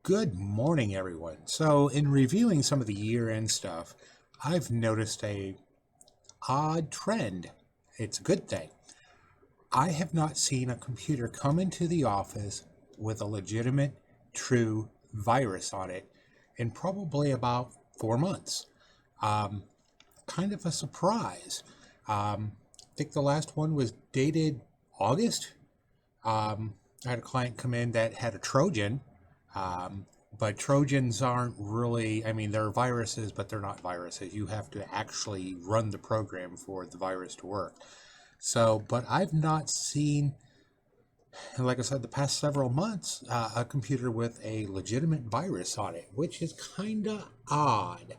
Good morning, everyone. So, in reviewing some of the year-end stuff, I've noticed a odd trend. It's a good thing. I have not seen a computer come into the office with a legitimate, true virus on it in probably about 4 months. Um, Kind of a surprise. I think the last one was dated August. I had a client come in that had a Trojan, um, but Trojans aren't really, I mean, they're viruses, but they're not viruses. You have to actually run the program for the virus to work. So, but I've not seen, like I said, the past several months, a computer with a legitimate virus on it, which is kind of odd.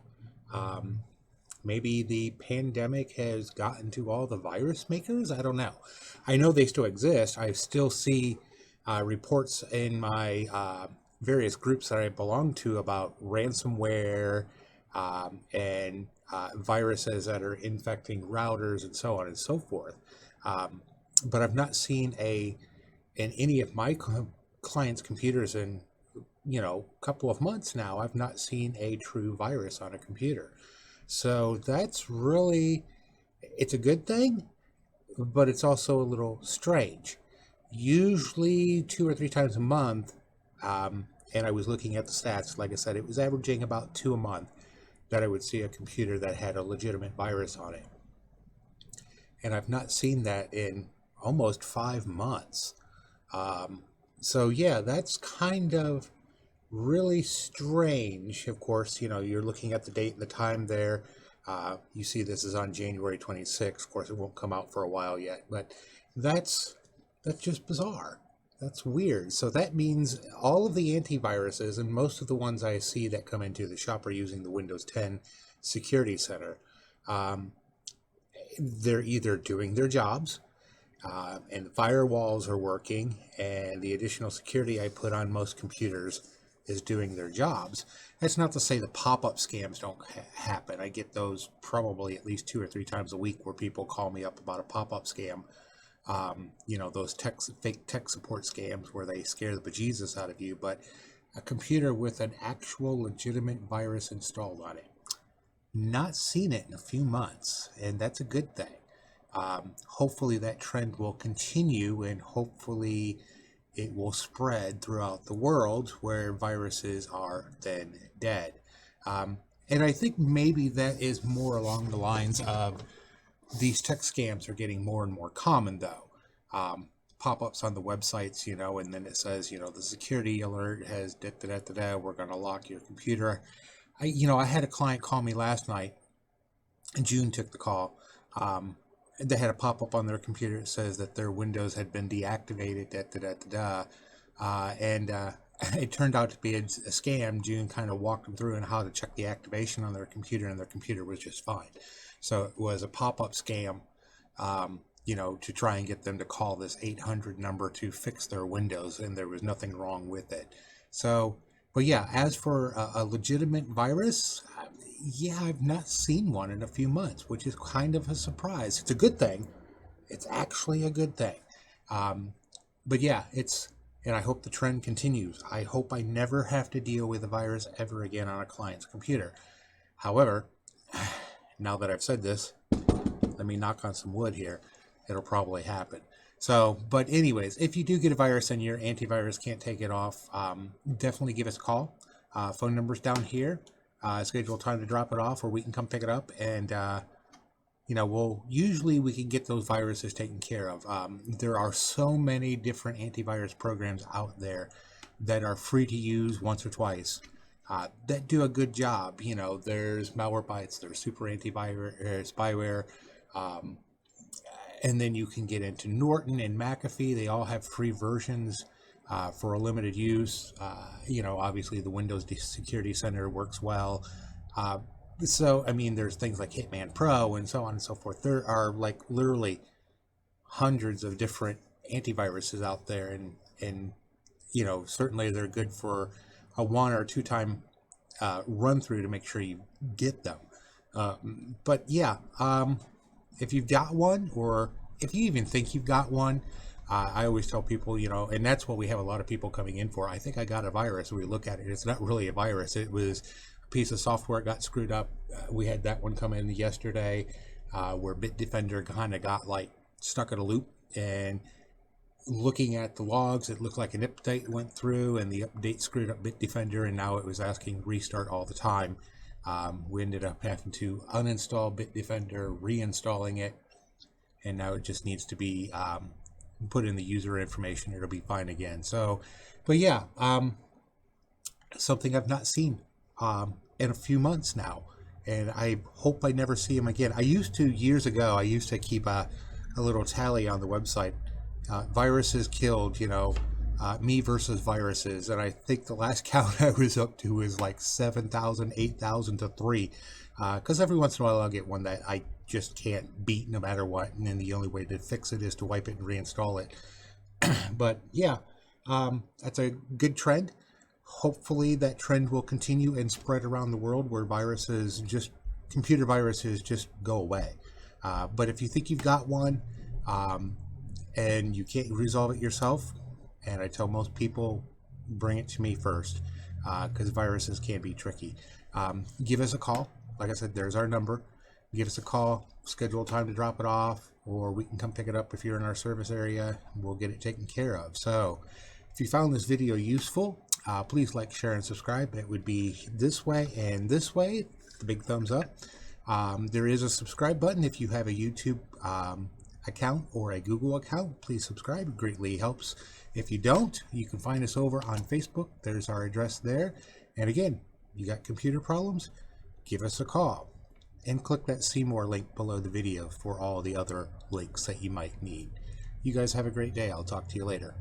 Um, Maybe the pandemic has gotten to all the virus makers. I don't know. I know they still exist. I still see reports in my various groups that I belong to about ransomware and viruses that are infecting routers and so on and so forth. Um, but I've not seen in any of my clients' computers in a couple of months now. I've not seen a true virus on a computer. So that's really, it's a good thing, but it's also a little strange. Usually 2 or 3 times a month, and I was looking at the stats, like I said, it was averaging about two a month that I would see a computer that had a legitimate virus on it. And I've not seen that in almost 5 months. Um, so yeah, that's kind of really strange. Of course, you're looking at the date and the time there. You see this is on January 26th. Of course, it won't come out for a while yet, but that's that's just bizarre. That's weird. So that means all of the antiviruses and most of the ones I see that come into the shop are using the Windows 10 Security Center. Um, they're either doing their jobs and the firewalls are working, and the additional security I put on most computers is doing their jobs. That's not to say the pop-up scams don't happen. I get those probably at least 2 or 3 times a week where people call me up about a pop-up scam. Those fake tech support scams where they scare the bejesus out of you, but a computer with an actual legitimate virus installed on it. Not seen it in a few months, and that's a good thing. Hopefully that trend will continue, and hopefully it will spread throughout the world where viruses are then dead. And I think maybe that is more along the lines of these tech scams are getting more and more common, though. Pop-ups on the websites, and then it says, the security alert has da da da da da. We're going to lock your computer. I had a client call me last night, and June took the call. They had a pop-up on their computer that says that their Windows had been deactivated, da da da da da, and it turned out to be a scam. June kind of walked them through on how to check the activation on their computer, and their computer was just fine. So it was a pop-up scam, to try and get them to call this 800 number to fix their Windows, and there was nothing wrong with it. So, but yeah, as for a legitimate virus, yeah, I've not seen one in a few months, which is kind of a surprise. It's a good thing. It's actually a good thing. Um, but yeah, and I hope the trend continues. I hope I never have to deal with a virus ever again on a client's computer. However, now that I've said this, let me knock on some wood here. It'll probably happen. So, but anyways, if you do get a virus and your antivirus can't take it off, definitely give us a call. Phone number's down here. Schedule a time to drop it off, or we can come pick it up, and we can get those viruses taken care of. There are so many different antivirus programs out there that are free to use once or twice that do a good job. There's Malwarebytes, there's Super Antivirus, Spyware, and then you can get into Norton and McAfee. They all have free versions for a limited use. Obviously the Windows Security Center works well. So, I mean, there's things like Hitman Pro and so on and so forth. There are like literally hundreds of different antiviruses out there, and certainly they're good for a 1 or 2 time run through to make sure you get them. But yeah, if you've got one, or if you even think you've got one, I always tell people, you know, and that's what we have a lot of people coming in for. I think I got a virus. We look at it, it's not really a virus. It was a piece of software got screwed up. We had that one come in yesterday, where Bitdefender kind of got like stuck in a loop, and looking at the logs, it looked like an update went through, and the update screwed up Bitdefender, and now it was asking restart all the time. We ended up having to uninstall Bitdefender, reinstalling it, and now it just needs to be put in the user information. It'll be fine again. So, but yeah, something I've not seen in a few months now, and I hope I never see him again. I used to, years ago, I used to keep a little tally on the website. Viruses killed, you know, me versus viruses, and I think the last count I was up to was like 7,000, 8,000 to 3, because every once in a while I'll get one that I just can't beat no matter what, and then the only way to fix it is to wipe it and reinstall it. But yeah, that's a good trend. Hopefully that trend will continue and spread around the world, where viruses, just computer viruses, just go away. But if you think you've got one, and you can't resolve it yourself, and I tell most people, bring it to me first, because viruses can be tricky. Give us a call. Like I said, there's our number. Give us a call, schedule a time to drop it off, or we can come pick it up if you're in our service area. We'll get it taken care of. So if you found this video useful, please like, share, and subscribe. It would be this way and this way, the big thumbs up. There is a subscribe button if you have a YouTube account or a Google account. Please subscribe. It greatly helps. If you don't, you can find us over on Facebook. There's our address there. And again, you got computer problems, give us a call, and click that See More link below the video for all the other links that you might need. You guys have a great day. I'll talk to you later.